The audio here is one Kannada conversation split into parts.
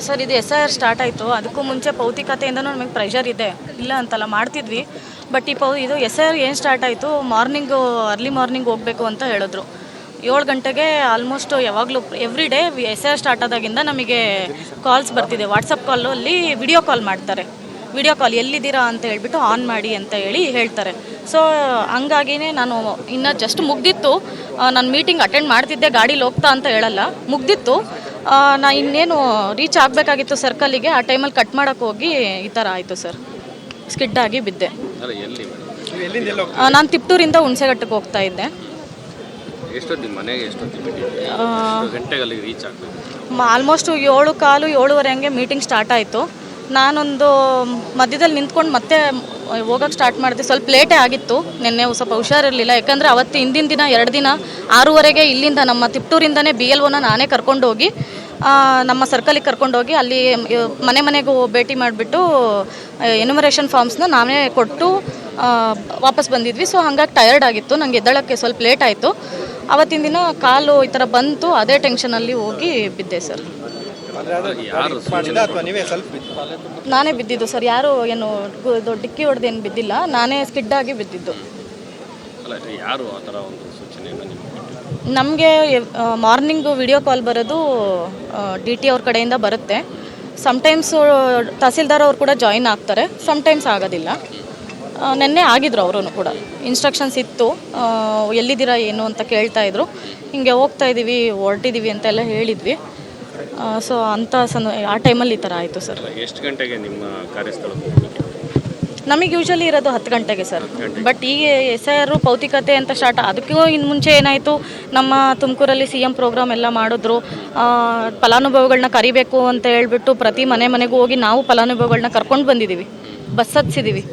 ಸರ್, ಇದು SIR ಸ್ಟಾರ್ಟ್ ಆಯಿತು. ಅದಕ್ಕೂ ಮುಂಚೆ ಭೌತಿಕತೆಯಿಂದನೂ ನಮಗೆ ಪ್ರೆಷರ್ ಇದೆ, ಇಲ್ಲ ಅಂತಲ್ಲ, ಮಾಡ್ತಿದ್ವಿ. ಬಟ್ ಇದು SIR ಏನು ಸ್ಟಾರ್ಟ್ ಆಯಿತು, ಅರ್ಲಿ ಮಾರ್ನಿಂಗ್ ಹೋಗಬೇಕು ಅಂತ ಹೇಳಿದ್ರು. 7 ಗಂಟೆಗೆ ಆಲ್ಮೋಸ್ಟ್ ಯಾವಾಗಲೂ ಎವ್ರಿ ಡೇ SIR ಸ್ಟಾರ್ಟ್ ಆದಾಗಿಂದ ನಮಗೆ ಕಾಲ್ಸ್ ಬರ್ತಿದೆ. ವಾಟ್ಸಪ್ ಕಾಲಲ್ಲಿ ವಿಡಿಯೋ ಕಾಲ್ ಮಾಡ್ತಾರೆ. ವಿಡಿಯೋ ಕಾಲ್ ಎಲ್ಲಿದ್ದೀರಾ ಅಂತ ಹೇಳ್ಬಿಟ್ಟು ಆನ್ ಮಾಡಿ ಅಂತ ಹೇಳ್ತಾರೆ. ಸೊ ಹಂಗಾಗಿನೇ ನಾನು ಇನ್ನು ಜಸ್ಟ್ ಮುಗ್ದಿತ್ತು, ನಾನು ಮೀಟಿಂಗ್ ಅಟೆಂಡ್ ಮಾಡ್ತಿದ್ದೆ, ಗಾಡೀಲಿ ಹೋಗ್ತಾ ಅಂತ ಹೇಳಲ್ಲ, ಮುಗ್ದಿತ್ತು. ನಾ ಇನ್ನೇನು ರೀಚ್ ಆಗಬೇಕಾಗಿತ್ತು ಸರ್ಕಲ್ಲಿಗೆ, ಆ ಟೈಮಲ್ಲಿ ಕಟ್ ಮಾಡೋಕ್ಕೆ ಹೋಗಿ ಈ ಥರ ಆಯಿತು ಸರ್. ಸ್ಕಿಡ್ಡಾಗಿ ಬಿದ್ದೆ. ನಾನು ತಿಪ್ಟೂರಿಂದ ಹುಣಸೆಘಟ್ಟಕ್ಕೆ ಹೋಗ್ತಾ ಇದ್ದೆ. ಆಲ್ಮೋಸ್ಟ್ 7:15, 7:30 ಹಂಗೆ ಮೀಟಿಂಗ್ ಸ್ಟಾರ್ಟ್ ಆಯಿತು. ನಾನೊಂದು ಮಧ್ಯದಲ್ಲಿ ನಿಂತ್ಕೊಂಡು ಮತ್ತೆ ಹೋಗೋಕ್ಕೆ ಸ್ಟಾರ್ಟ್ ಮಾಡಿದೆ. ಸ್ವಲ್ಪ ಲೇಟೇ ಆಗಿತ್ತು, ನಿನ್ನೆ ಸ್ವಲ್ಪ ಹುಷಾರಿರಲಿಲ್ಲ. ಯಾಕಂದರೆ ಅವತ್ತು ಹಿಂದಿನ ದಿನ 2 ದಿನ 6:30ಗೆ ಇಲ್ಲಿಂದ ನಮ್ಮ ತಿಪ್ಟೂರಿಂದನೇ BLOನ ನಾನೇ ಕರ್ಕೊಂಡೋಗಿ ನಮ್ಮ ಸರ್ಕಲಿಗೆ ಕರ್ಕೊಂಡೋಗಿ ಅಲ್ಲಿ ಮನೆಗೂ ಭೇಟಿ ಮಾಡಿಬಿಟ್ಟು ಎನ್ಯುಮರೇಷನ್ ಫಾರ್ಮ್ಸ್ನ ನಾವೇ ಕೊಟ್ಟು ವಾಪಸ್ ಬಂದಿದ್ವಿ. ಸೊ ಹಾಗಾಗಿ ಟಯರ್ಡ್ ಆಗಿತ್ತು, ನನಗೆ ಎದ್ದೇಳೋಕ್ಕೆ ಸ್ವಲ್ಪ ಲೇಟ್ ಆಯಿತು. ಅವತ್ತಿನ ದಿನ ಕಾಲು ಈ ಥರ ಬಂತು, ಅದೇ ಟೆನ್ಷನಲ್ಲಿ ಹೋಗಿ ಬಿದ್ದೆ ಸರ್. ನಾನೇ ಬಿದ್ದಿದ್ದು ಸರ್, ಯಾರು ಏನು ಡಿಕ್ಕಿ ಹೊಡೆದೇನು ಬಿದ್ದಿಲ್ಲ, ನಾನೇ ಸ್ಕಿಡ್ಡಾಗಿ ಬಿದ್ದಿದ್ದು. ನಮಗೆ ಮಾರ್ನಿಂಗು ವಿಡಿಯೋ ಕಾಲ್ ಬರೋದು DT ಅವ್ರ ಕಡೆಯಿಂದ ಬರುತ್ತೆ. ಸಮ್ಟೈಮ್ಸು ತಹಸೀಲ್ದಾರ್ ಅವ್ರು ಕೂಡ ಜಾಯಿನ್ ಆಗ್ತಾರೆ, ಸಮ್ಟೈಮ್ಸ್ ಆಗೋದಿಲ್ಲ. ನೆನ್ನೆ ಆಗಿದ್ರು ಅವರು ಕೂಡ. ಇನ್ಸ್ಟ್ರಕ್ಷನ್ಸ್ ಇತ್ತು, ಎಲ್ಲಿದ್ದೀರಾ ಏನು ಅಂತ ಕೇಳ್ತಾಯಿದ್ರು. ಹಿಂಗೆ ಹೋಗ್ತಾ ಇದ್ದೀವಿ, ಹೊರಟಿದ್ದೀವಿ ಅಂತೆಲ್ಲ ಹೇಳಿದ್ವಿ. ಸೊ ಆ ಟೈಮಲ್ಲಿ ಈ ಥರ ಆಯಿತು ಸರ್. ಎಷ್ಟು ಗಂಟೆಗೆ ನಿಮ್ಮ ಕಾರ್ಯಸ್ಥಳ? ನಮಗೆ ಯೂಶಲಿ ಇರೋದು 10 ಗಂಟೆಗೆ ಸರ್. ಬಟ್ ಈಗ SIR ಭೌತಿಕತೆ ಅಂತ ಸ್ಟಾರ್ಟ್, ಅದಕ್ಕೂ ಇನ್ನು ಮುಂಚೆ ಏನಾಯಿತು, ನಮ್ಮ ತುಮಕೂರಲ್ಲಿ CM ಪ್ರೋಗ್ರಾಮ್ ಎಲ್ಲ ಮಾಡಿದ್ರು. ಫಲಾನುಭವಿಗಳನ್ನ ಕರಿಬೇಕು ಅಂತ ಹೇಳ್ಬಿಟ್ಟು ಪ್ರತಿ ಮನೆಗೂ ಹೋಗಿ ನಾವು ಫಲಾನುಭವಿಗಳನ್ನ ಕರ್ಕೊಂಡು ಬಂದಿದ್ದೀವಿ, ಬಸ್ ಹತ್ಸಿದ್ದೀವಿ.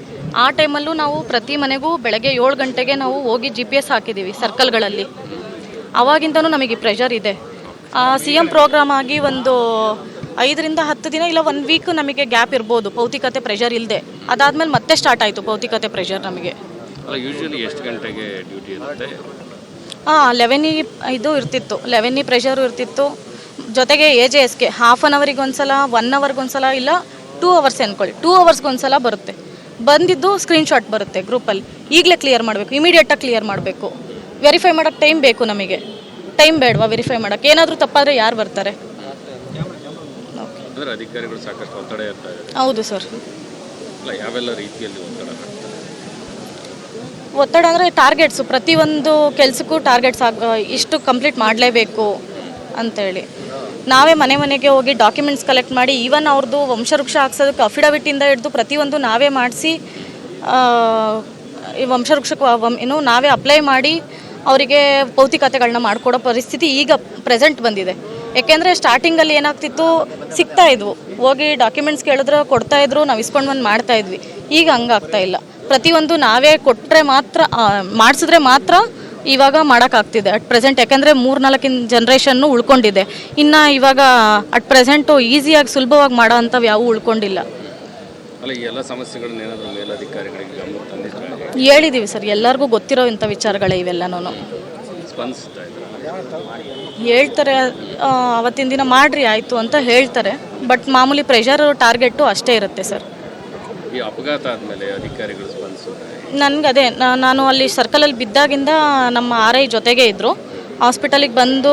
ಆ ಟೈಮಲ್ಲೂ ನಾವು ಪ್ರತಿ ಮನೆಗೂ ಬೆಳಗ್ಗೆ 7 ಗಂಟೆಗೆ ನಾವು ಹೋಗಿ GPS ಹಾಕಿದ್ದೀವಿ ಸರ್ಕಲ್ಗಳಲ್ಲಿ. ಆವಾಗಿಂದನೂ ನಮಗೆ ಪ್ರೆಷರ್ ಇದೆ. CM ಪ್ರೋಗ್ರಾಮ್ ಆಗಿ ಒಂದು 5ರಿಂದ 10 ದಿನ ಇಲ್ಲ 1 ವೀಕ್ ನಮಗೆ ಗ್ಯಾಪ್ ಇರ್ಬೋದು ಭೌತಿಕತೆ ಪ್ರೆಷರ್ ಇಲ್ಲದೆ. ಅದಾದಮೇಲೆ ಮತ್ತೆ ಸ್ಟಾರ್ಟ್ ಆಯಿತು ಭೌತಿಕತೆ ಪ್ರೆಷರ್ ನಮಗೆ. ಯೂಶಲಿ ಎಷ್ಟು ಗಂಟೆಗೆ ಡ್ಯೂಟಿ ಇರುತ್ತೆ? 11 ಇದು ಇರ್ತಿತ್ತು, 11 ಪ್ರೆಷರು ಇರ್ತಿತ್ತು. ಜೊತೆಗೆ AJSK ಹಾಫ್ ಆನ್ ಅವರಿಗೆ ಒಂದ್ಸಲ, 1 ಅವರ್ಗೊಂದ್ಸಲ, ಇಲ್ಲ 2 ಅವರ್ಸ್ ಅನ್ಕೊಳ್ಳಿ, 2 ಅವರ್ಸ್ಗೊಂದ್ಸಲ ಬರುತ್ತೆ. ಬಂದಿದ್ದು ಸ್ಕ್ರೀನ್ಶಾಟ್ ಬರುತ್ತೆ ಗ್ರೂಪಲ್ಲಿ. ಈಗಲೇ ಕ್ಲಿಯರ್ ಮಾಡಬೇಕು, ಇಮಿಡಿಯೇಟಾಗಿ ಕ್ಲಿಯರ್ ಮಾಡಬೇಕು. ವೆರಿಫೈ ಮಾಡೋಕ್ಕೆ ಟೈಮ್ ಬೇಕು ನಮಗೆ. ಟೈಮ್ ಬೇಡವಾ ವೆರಿಫೈ ಮಾಡೋಕ್ಕೆ? ಏನಾದರೂ ತಪ್ಪಾದರೆ ಯಾರು ಬರ್ತಾರೆ? ಅಧಿಕಾರಿಗಳು ಸಾಕಷ್ಟು ಒತ್ತಡ ಇರ್ತಾರೆ. ಹೌದು ಸರ್. ಯಾವೆಲ್ಲ ರೀತಿಯಲ್ಲಿ ಒತ್ತಡ ಅಂದರೆ ಟಾರ್ಗೆಟ್ಸು, ಪ್ರತಿಯೊಂದು ಕೆಲಸಕ್ಕೂ ಟಾರ್ಗೆಟ್ಸ್ ಇಷ್ಟು ಕಂಪ್ಲೀಟ್ ಮಾಡಲೇಬೇಕು ಅಂತೇಳಿ. ನಾವೇ ಮನೆಗೆ ಹೋಗಿ ಡಾಕ್ಯುಮೆಂಟ್ಸ್ ಕಲೆಕ್ಟ್ ಮಾಡಿ, ಈವನ್ ಅವ್ರದ್ದು ವಂಶವೃಕ್ಷ ಹಾಕ್ಸೋದಕ್ಕೆ ಅಫಿಡವಿಟಿಂದ ಹಿಡಿದು ಪ್ರತಿಯೊಂದು ನಾವೇ ಮಾಡಿಸಿ, ಈ ವಂಶವೃಕ್ಷಕ್ಕೆ ನಾವೇ ಅಪ್ಲೈ ಮಾಡಿ ಅವರಿಗೆ ಭೌತಿಕತೆಗಳನ್ನ ಮಾಡಿಕೊಡೋ ಪರಿಸ್ಥಿತಿ ಈಗ ಪ್ರೆಸೆಂಟ್ ಬಂದಿದೆ. ಯಾಕೆಂದರೆ ಸ್ಟಾರ್ಟಿಂಗಲ್ಲಿ ಏನಾಗ್ತಿತ್ತು, ಸಿಗ್ತಾ ಇದ್ವು, ಹೋಗಿ ಡಾಕ್ಯುಮೆಂಟ್ಸ್ ಕೇಳಿದ್ರೆ ಕೊಡ್ತಾಯಿದ್ರು, ನಾವು ಇಸ್ಕೊಂಡು ಬಂದು ಮಾಡ್ತಾಯಿದ್ವಿ. ಈಗ ಹಂಗಾಗ್ತಾ ಇಲ್ಲ. ಪ್ರತಿಯೊಂದು ನಾವೇ ಕೊಟ್ಟರೆ ಮಾತ್ರ, ಮಾಡಿಸಿದ್ರೆ ಮಾತ್ರ ಇವಾಗ ಮಾಡೋಕ್ಕಾಗ್ತಿದೆ ಅಟ್ ಪ್ರೆಸೆಂಟ್. ಯಾಕೆಂದರೆ 3-4 ಜನ್ರೇಷನ್ನು ಉಳ್ಕೊಂಡಿದೆ. ಇನ್ನು ಇವಾಗ ಅಟ್ ಪ್ರೆಸೆಂಟು ಈಸಿಯಾಗಿ ಸುಲಭವಾಗಿ ಮಾಡೋ ಅಂಥವು ಯಾವೂ ಉಳ್ಕೊಂಡಿಲ್ಲ. ಹೇಳಿದ್ದೀವಿ ಸರ್, ಎಲ್ಲರಿಗೂ ಗೊತ್ತಿರೋ ಇಂಥ ವಿಚಾರಗಳೇ ಇವೆಲ್ಲನೂ. ಹೇಳ್ತಾರೆ, ಅವತ್ತಿನ ದಿನ ಮಾಡಿರಿ ಆಯಿತು ಅಂತ ಹೇಳ್ತಾರೆ. ಬಟ್ ಮಾಮೂಲಿ ಪ್ರೆಷರ್ ಟಾರ್ಗೆಟು ಅಷ್ಟೇ ಇರುತ್ತೆ ಸರ್. ಅಪಘಾತ ಆದಮೇಲೆ ಅಧಿಕಾರಿಗಳು ನನಗದೇ, ನಾನು ಅಲ್ಲಿ ಸರ್ಕಲಲ್ಲಿ ಬಿದ್ದಾಗಿಂದ ನಮ್ಮ RI ಜೊತೆಗೆ ಇದ್ದರು. ಹಾಸ್ಪಿಟಲಿಗೆ ಬಂದು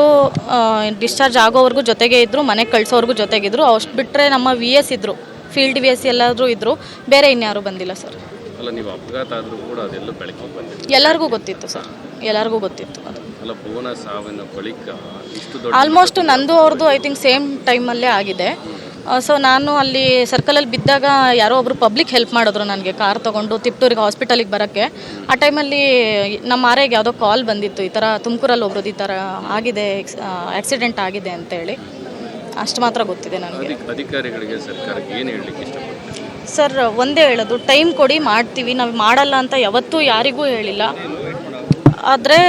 ಡಿಸ್ಚಾರ್ಜ್ ಆಗೋವರೆಗೂ ಜೊತೆಗೆ ಇದ್ದರು, ಮನೆಗೆ ಕಳಿಸೋವರೆಗೂ ಜೊತೆಗಿದ್ರು. ಅಷ್ಟು ಬಿಟ್ಟರೆ ನಮ್ಮ VS ಇದ್ದರು, ಫೀಲ್ಡ್ VS ಎಲ್ಲಾದರೂ ಇದ್ದರು, ಬೇರೆ ಇನ್ಯಾರೂ ಬಂದಿಲ್ಲ ಸರ್. ಎಲ್ಲರಿಗೂ ಗೊತ್ತಿತ್ತು ಸರ್, ಎಲ್ಲರಿಗೂ ಗೊತ್ತಿತ್ತು ಅದು. ಆಲ್ಮೋಸ್ಟ್ ನಂದು ಅವ್ರದ್ದು ಐ ಥಿಂಕ್ ಸೇಮ್ ಟೈಮಲ್ಲೇ ಆಗಿದೆ. ಸೊ ನಾನು ಅಲ್ಲಿ ಸರ್ಕಲಲ್ಲಿ ಬಿದ್ದಾಗ ಯಾರೋ ಒಬ್ಬರು ಪಬ್ಲಿಕ್ ಹೆಲ್ಪ್ ಮಾಡಿದ್ರು ನನಗೆ, ಕಾರ್ ತೊಗೊಂಡು ತಿಪ್ಟೂರಿಗೆ ಹಾಸ್ಪಿಟಲಿಗೆ ಬರೋಕ್ಕೆ. ಆ ಟೈಮಲ್ಲಿ ನಮ್ಮ RIಗೆ ಯಾವುದೋ ಕಾಲ್ ಬಂದಿತ್ತು, ಈ ಥರ ತುಮಕೂರಲ್ಲಿ ಒಬ್ರದ್ದು ಈ ಥರ ಆಗಿದೆ, ಆಕ್ಸಿಡೆಂಟ್ ಆಗಿದೆ ಅಂತೇಳಿ. ಅಷ್ಟು ಮಾತ್ರ ಗೊತ್ತಿದೆ ನನಗೆ. ಅಧಿಕಾರಿಗಳಿಗೆ ಸರ್ಕಾರಕ್ಕೆ ಏನು ಹೇಳಲಿಕ್ಕೆ ಇಷ್ಟಪಡ್ತೀವಿ? ಸರ್, ಒಂದೇ ಹೇಳೋದು, ಟೈಮ್ ಕೊಡಿ, ಮಾಡ್ತೀವಿ. ನಾವು ಮಾಡಲ್ಲ ಅಂತ ಯಾವತ್ತೂ ಯಾರಿಗೂ ಹೇಳಿಲ್ಲ. ಆದರೆ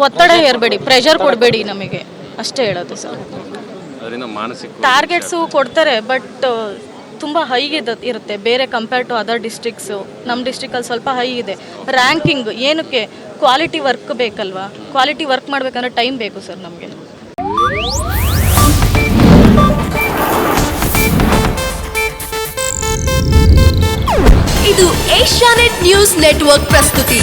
ಒತ್ತಡ ಹೇರಬೇಡಿ, ಪ್ರೆಷರ್ ಕೊಡಬೇಡಿ ನಮಗೆ, ಅಷ್ಟೇ ಹೇಳೋದು ಸರ್. ಟಾರ್ಗೆಟ್ಸು ಕೊಡ್ತಾರೆ, ಬಟ್ ತುಂಬ ಹೈ ಇರುತ್ತೆ ಬೇರೆ ಕಂಪೇರ್ ಟು ಅದರ್ ಡಿಸ್ಟ್ರಿಕ್ಸು. ನಮ್ಮ ಡಿಸ್ಟ್ರಿಕ್ಕಲ್ಲಿ ಸ್ವಲ್ಪ ಹೈ ಇದೆ ರ್ಯಾಂಕಿಂಗ್. ಏನಕ್ಕೆ? ಕ್ವಾಲಿಟಿ ವರ್ಕ್ ಬೇಕಲ್ವಾ? ಕ್ವಾಲಿಟಿ ವರ್ಕ್ ಮಾಡಬೇಕಂದ್ರೆ ಟೈಮ್ ಬೇಕು ಸರ್ ನಮಗೆ. ಇದು ಏಷ್ಯಾನೆಟ್ ನ್ಯೂಸ್ ನೆಟ್ವರ್ಕ್ ಪ್ರಸ್ತುತಿ.